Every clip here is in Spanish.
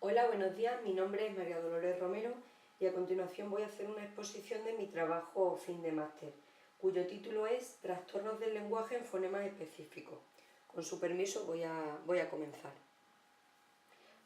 Hola, buenos días. Mi nombre es María Dolores Romero y a continuación voy a hacer una exposición de mi trabajo fin de máster, cuyo título es Trastornos del lenguaje en fonemas específicos. Con su permiso voy a comenzar.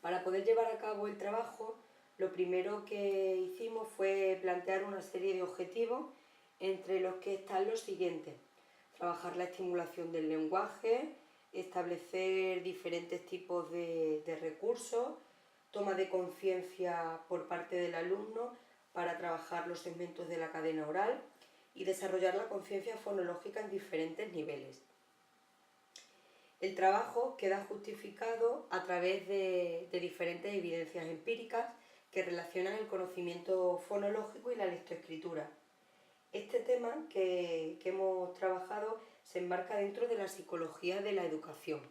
Para poder llevar a cabo el trabajo, lo primero que hicimos fue plantear una serie de objetivos, entre los que están los siguientes: trabajar la estimulación del lenguaje, establecer diferentes tipos de recursos, toma de conciencia por parte del alumno para trabajar los segmentos de la cadena oral y desarrollar la conciencia fonológica en diferentes niveles. El trabajo queda justificado a través de diferentes evidencias empíricas que relacionan el conocimiento fonológico y la lectoescritura. Este tema que hemos trabajado se enmarca dentro de la psicología de la educación.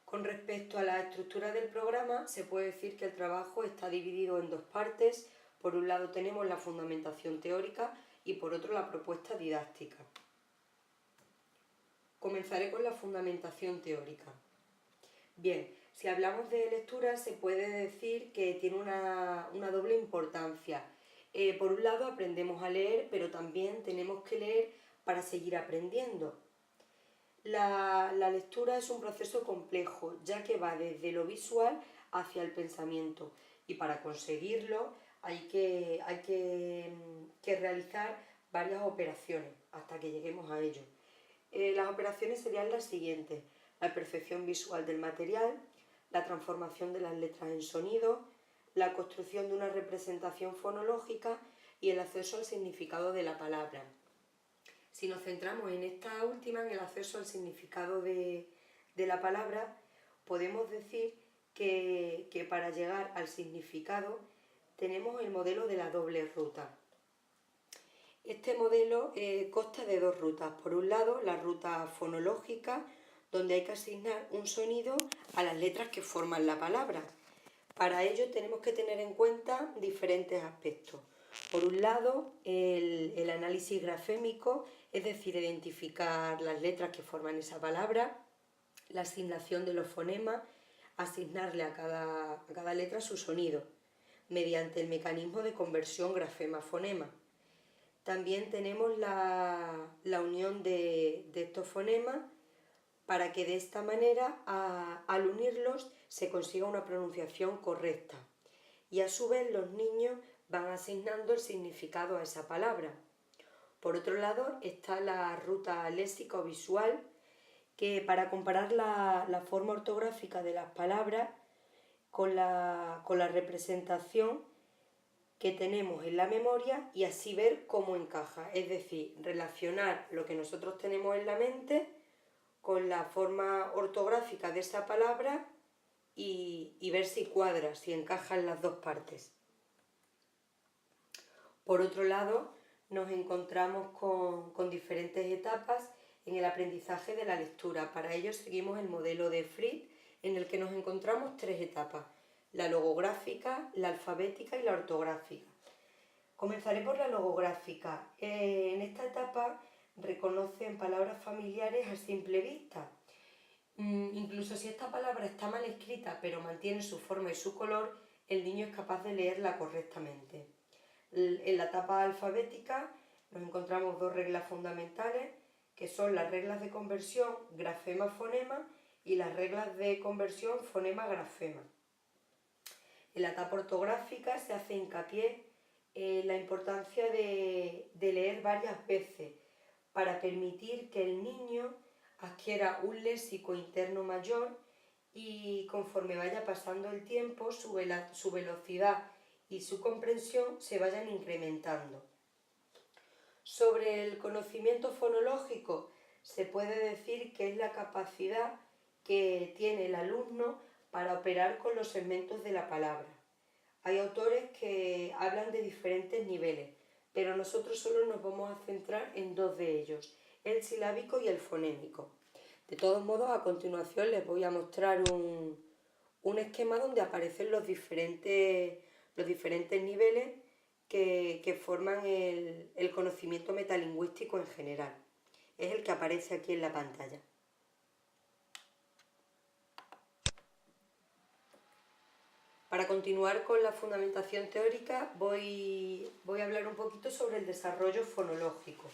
Con respecto a la estructura del programa, se puede decir que el trabajo está dividido en dos partes. Por un lado tenemos la fundamentación teórica y por otro la propuesta didáctica. Comenzaré con la fundamentación teórica. Bien, si hablamos de lectura se puede decir que tiene una doble importancia. Por un lado aprendemos a leer, pero también tenemos que leer para seguir aprendiendo. La lectura es un proceso complejo, ya que va desde lo visual hacia el pensamiento, y para conseguirlo hay que realizar varias operaciones hasta que lleguemos a ello. Las operaciones serían las siguientes: la percepción visual del material, la transformación de las letras en sonido, la construcción de una representación fonológica y el acceso al significado de la palabra. Si nos centramos en esta última, en el acceso al significado de la palabra, podemos decir que para llegar al significado tenemos el modelo de la doble ruta. Este modelo consta de dos rutas. Por un lado, la ruta fonológica, donde hay que asignar un sonido a las letras que forman la palabra. Para ello tenemos que tener en cuenta diferentes aspectos. Por un lado, el análisis grafémico, es decir, identificar las letras que forman esa palabra, la asignación de los fonemas, asignarle a cada letra su sonido, mediante el mecanismo de conversión grafema-fonema. También tenemos la unión de estos fonemas para que de esta manera, al unirlos, se consiga una pronunciación correcta. Y a su vez los niños van asignando el significado a esa palabra. Por otro lado está la ruta léxico-visual, que para comparar la forma ortográfica de las palabras con la representación que tenemos en la memoria y así ver cómo encaja, es decir, relacionar lo que nosotros tenemos en la mente con la forma ortográfica de esa palabra y ver si cuadra, si encajan las dos partes. Por otro lado, nos encontramos con diferentes etapas en el aprendizaje de la lectura. Para ello seguimos el modelo de Fritz, en el que nos encontramos tres etapas: la logográfica, la alfabética y la ortográfica. Comenzaré por la logográfica. En esta etapa reconocen palabras familiares a simple vista. Incluso si esta palabra está mal escrita pero mantiene su forma y su color, el niño es capaz de leerla correctamente. En la etapa alfabética nos encontramos dos reglas fundamentales, que son las reglas de conversión grafema-fonema y las reglas de conversión fonema-grafema. En la etapa ortográfica se hace hincapié en la importancia de leer varias veces para permitir que el niño adquiera un léxico interno mayor y conforme vaya pasando el tiempo su velocidad y su comprensión se vayan incrementando. Sobre el conocimiento fonológico se puede decir que es la capacidad que tiene el alumno para operar con los segmentos de la palabra. Hay autores que hablan de diferentes niveles, pero nosotros solo nos vamos a centrar en dos de ellos: el silábico y el fonémico. De todos modos, a continuación les voy a mostrar un esquema donde aparecen los diferentes niveles que forman el conocimiento metalingüístico en general. Es el que aparece aquí en la pantalla. Para continuar con la fundamentación teórica voy a hablar un poquito sobre el desarrollo fonológico.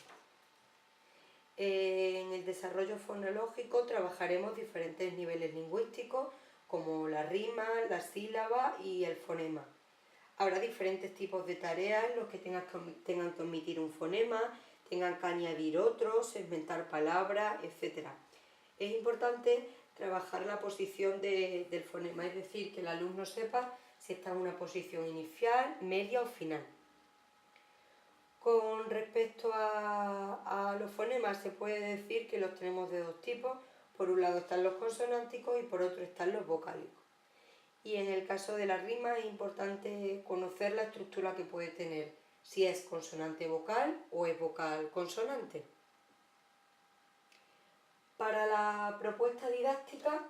En el desarrollo fonológico trabajaremos diferentes niveles lingüísticos como la rima, la sílaba y el fonema. Habrá diferentes tipos de tareas en los que tengan que omitir un fonema, tengan que añadir otro, segmentar palabras, etc. Es importante trabajar la posición del fonema, es decir, que el alumno sepa si está en una posición inicial, media o final. Con respecto a los fonemas se puede decir que los tenemos de dos tipos. Por un lado están los consonánticos y por otro están los vocálicos. Y en el caso de la rima es importante conocer la estructura que puede tener, si es consonante vocal o es vocal consonante. Para la propuesta didáctica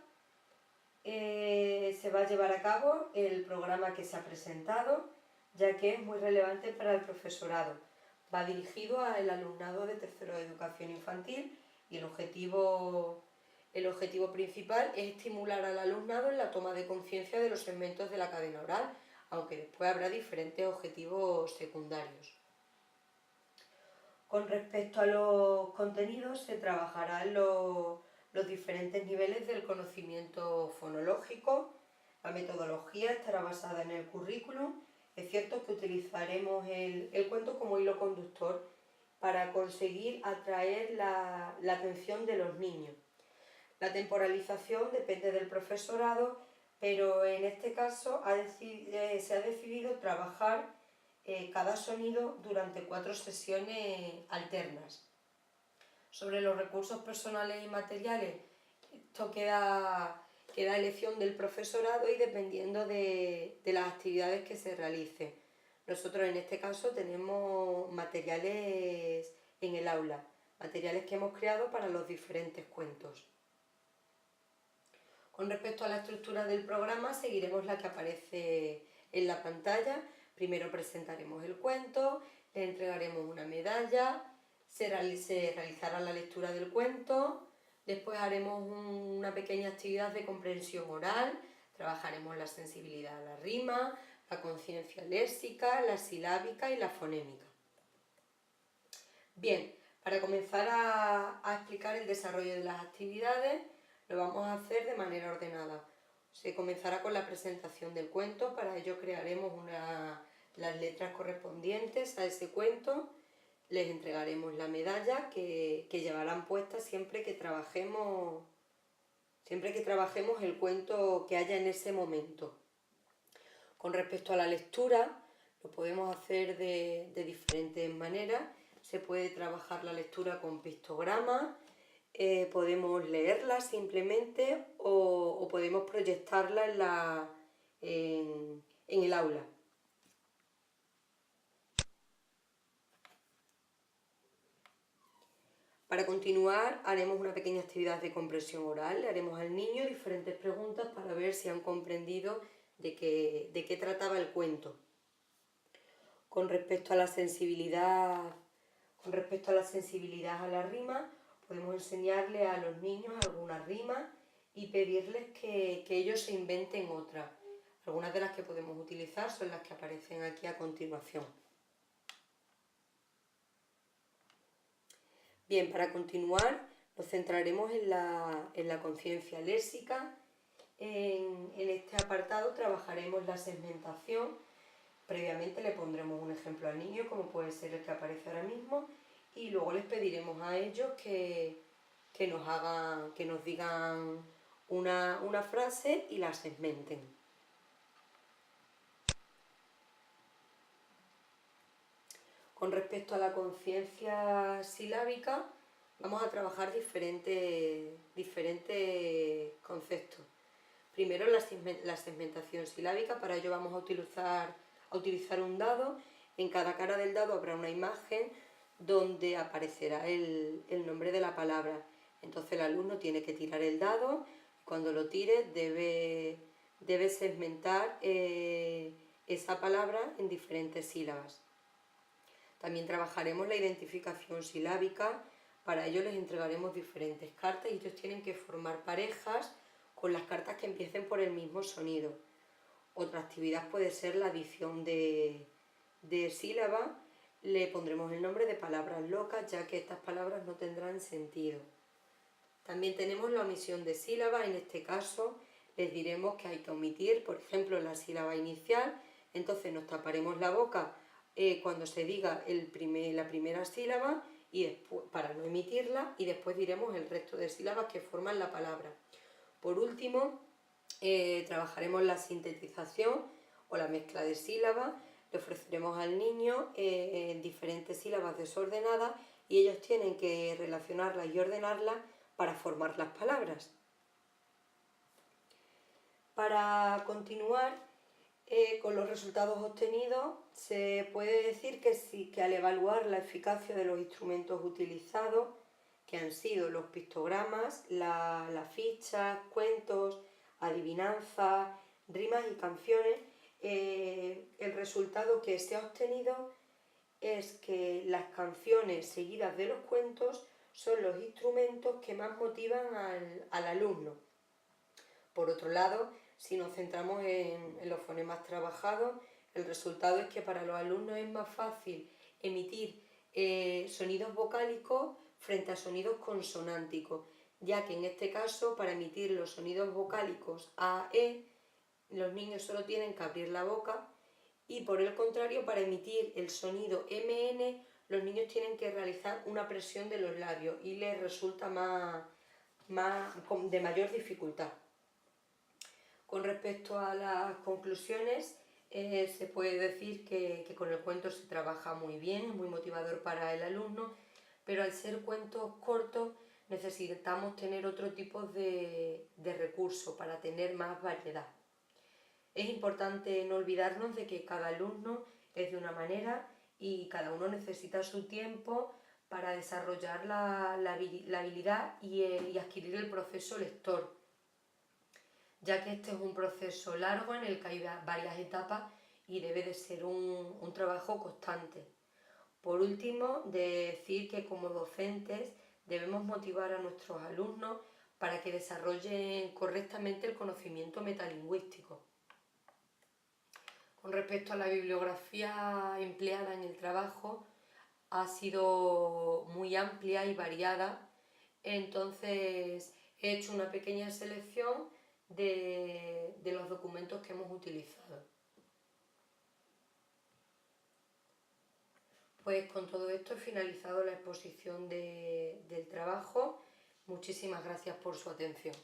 se va a llevar a cabo el programa que se ha presentado, ya que es muy relevante para el profesorado. Va dirigido al alumnado de tercero de educación infantil y el objetivo principal es estimular al alumnado en la toma de conciencia de los segmentos de la cadena oral, aunque después habrá diferentes objetivos secundarios. Con respecto a los contenidos, se trabajarán los diferentes niveles del conocimiento fonológico. La metodología estará basada en el currículum. Es cierto que utilizaremos el cuento como hilo conductor para conseguir atraer la atención de los niños. La temporalización depende del profesorado, pero en este caso se ha decidido trabajar cada sonido durante 4 sesiones alternas. Sobre los recursos personales y materiales, esto queda a elección del profesorado y dependiendo de las actividades que se realicen. Nosotros en este caso tenemos materiales en el aula, materiales que hemos creado para los diferentes cuentos. Con respecto a la estructura del programa, seguiremos la que aparece en la pantalla. Primero presentaremos el cuento, le entregaremos una medalla, se realizará la lectura del cuento, después haremos una pequeña actividad de comprensión oral, trabajaremos la sensibilidad a la rima, la conciencia léxica, la silábica y la fonémica. Bien, para comenzar a explicar el desarrollo de las actividades, lo vamos a hacer de manera ordenada. Se comenzará con la presentación del cuento, para ello crearemos las letras correspondientes a ese cuento, les entregaremos la medalla que llevarán puesta siempre que trabajemos el cuento que haya en ese momento. Con respecto a la lectura, lo podemos hacer de diferentes maneras. Se puede trabajar la lectura con pictogramas, podemos leerla simplemente o podemos proyectarla en el aula. Para continuar haremos una pequeña actividad de comprensión oral, le haremos al niño diferentes preguntas para ver si han comprendido de qué trataba el cuento. Con respecto a la sensibilidad a la rima, podemos enseñarle a los niños algunas rimas y pedirles que ellos se inventen otras. Algunas de las que podemos utilizar son las que aparecen aquí a continuación. Bien, para continuar nos centraremos en la conciencia léxica. En este apartado trabajaremos la segmentación. Previamente le pondremos un ejemplo al niño, como puede ser el que aparece ahora mismo, y luego les pediremos a ellos que nos digan una frase y la segmenten. Con respecto a la conciencia silábica, vamos a trabajar diferentes conceptos. Primero la segmentación silábica, para ello vamos a utilizar un dado. En cada cara del dado habrá una imagen donde aparecerá el nombre de la palabra. Entonces el alumno tiene que tirar el dado, cuando lo tire debe segmentar esa palabra en diferentes sílabas. También trabajaremos la identificación silábica, para ello les entregaremos diferentes cartas y ellos tienen que formar parejas con las cartas que empiecen por el mismo sonido. Otra actividad puede ser la adición de sílabas. Le pondremos el nombre de palabras locas, ya que estas palabras no tendrán sentido. También tenemos la omisión de sílabas. En este caso les diremos que hay que omitir, por ejemplo, la sílaba inicial. Entonces nos taparemos la boca cuando se diga la primera sílaba y después, para no emitirla, y después diremos el resto de sílabas que forman la palabra. Por último, trabajaremos la sintetización o la mezcla de sílabas. Le ofreceremos al niño diferentes sílabas desordenadas y ellos tienen que relacionarlas y ordenarlas para formar las palabras. Para continuar con los resultados obtenidos, se puede decir que al evaluar la eficacia de los instrumentos utilizados, que han sido los pictogramas, las fichas, cuentos, adivinanzas, rimas y canciones, el resultado que se ha obtenido es que las canciones seguidas de los cuentos son los instrumentos que más motivan al alumno. Por otro lado, si nos centramos en los fonemas trabajados, el resultado es que para los alumnos es más fácil emitir sonidos vocálicos frente a sonidos consonánticos, ya que en este caso, para emitir los sonidos vocálicos A, E, los niños solo tienen que abrir la boca, y por el contrario, para emitir el sonido MN, los niños tienen que realizar una presión de los labios y les resulta de mayor dificultad. Con respecto a las conclusiones, se puede decir que con el cuento se trabaja muy bien, es muy motivador para el alumno, pero al ser cuentos cortos necesitamos tener otro tipo de recursos para tener más variedad. Es importante no olvidarnos de que cada alumno es de una manera y cada uno necesita su tiempo para desarrollar la habilidad y adquirir el proceso lector, ya que este es un proceso largo en el que hay varias etapas y debe de ser un trabajo constante. Por último, decir que como docentes debemos motivar a nuestros alumnos para que desarrollen correctamente el conocimiento metalingüístico. Con respecto a la bibliografía empleada en el trabajo, ha sido muy amplia y variada, entonces he hecho una pequeña selección de los documentos que hemos utilizado. Pues con todo esto he finalizado la exposición del trabajo. Muchísimas gracias por su atención.